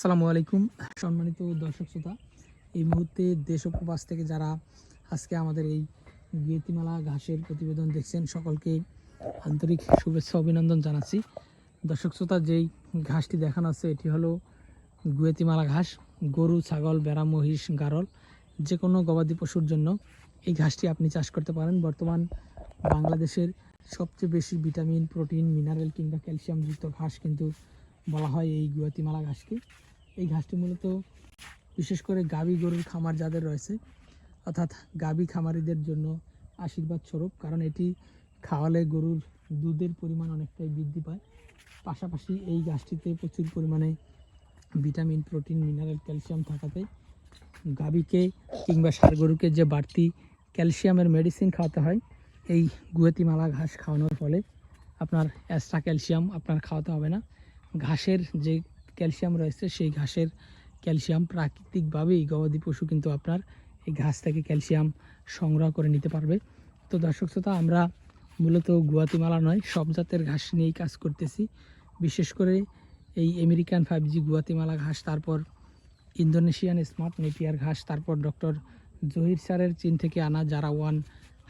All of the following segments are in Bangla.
আসসালামু আলাইকুম সম্মানিত দর্শক শ্রোতা। এই মুহূর্তে দেশ ও প্রবাস থেকে যারা আজকে আমাদের এই গুয়েতিমালা ঘাসের প্রতিবেদন দেখছেন, সকলকে আন্তরিক শুভেচ্ছা অভিনন্দন জানাচ্ছি। দর্শক শ্রোতা, যেই ঘাসটি দেখানো আছে এটি হলো গুয়েতিমালা ঘাস। গরু, ছাগল, ভেড়া, মহিষ, গারল যে কোনো গবাদি পশুর জন্য এই ঘাসটি আপনি চাষ করতে পারেন। বর্তমান বাংলাদেশের সবচেয়ে বেশি ভিটামিন, প্রোটিন, মিনারেল কিংবা ক্যালসিয়ামযুক্ত ঘাস কিন্তু বলা হয় এই গুয়াতিমালা ঘাসকে। এই ঘাসটি মূলত বিশেষ করে গাভী গরুর খামার যাদের রয়েছে, অর্থাৎ গাভী খামারিদের জন্য আশীর্বাদ স্বরূপ, কারণ এটি খাওয়ালে গরুর দুধের পরিমাণ অনেকটাই বৃদ্ধি পায়। পাশাপাশি এই ঘাসটিতে প্রচুর পরিমাণে ভিটামিন, প্রোটিন, মিনারেল, ক্যালসিয়াম থাকাতে গাভীকে কিংবা ষাঁড় গরুকে যে বাড়তি ক্যালসিয়ামের মেডিসিন খাওয়াতে হয়, এই গুয়াতিমালা ঘাস খাওয়ানোর ফলে আপনার এক্সট্রা ক্যালসিয়াম আপনার খাওয়াতে হবে না। ঘাসের যে ক্যালসিয়াম রয়েছে সেই ঘাসের ক্যালসিয়াম প্রাকৃতিকভাবেই গবাদি পশু কিন্তু আপনার এই ঘাস থেকে ক্যালসিয়াম সংগ্রহ করে নিতে পারবে। তো দর্শক শ্রোতা, আমরা মূলত গুয়াতিমালা নয়, সব জাতের ঘাস নিয়েই কাজ করতেছি। বিশেষ করে এই আমেরিকান 5G গুয়াতিমালা ঘাস, তারপর ইন্দোনেশিয়ান স্মার্ট নেপিয়ার ঘাস, তারপর ডক্টর জহির স্যারের চীন থেকে আনা যারা ওয়ান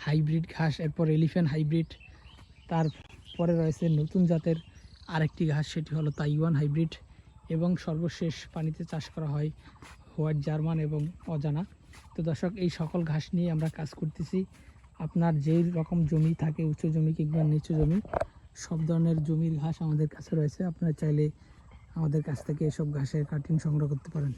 হাইব্রিড ঘাস, এরপর এলিফ্যান্ট হাইব্রিড, তারপরে রয়েছে নতুন জাতের আরেকটি ঘাস, সেটি হলো তাইওয়ান হাইব্রিড, এবং সর্বশেষ পানিতে চাষ করা হয় হোয়াইট জার্মান এবং অজানা। তো দর্শক, এই সকল ঘাস নিয়ে আমরা কাজ করতেছি। আপনার যেই রকম জমি থাকে, উঁচু জমি কিংবা নিচু জমি, সব ধরনের জমির ঘাস আমাদের কাছে রয়েছে। আপনারা চাইলে আমাদের কাছ থেকে এসব ঘাসের কাটিং সংগ্রহ করতে পারেন।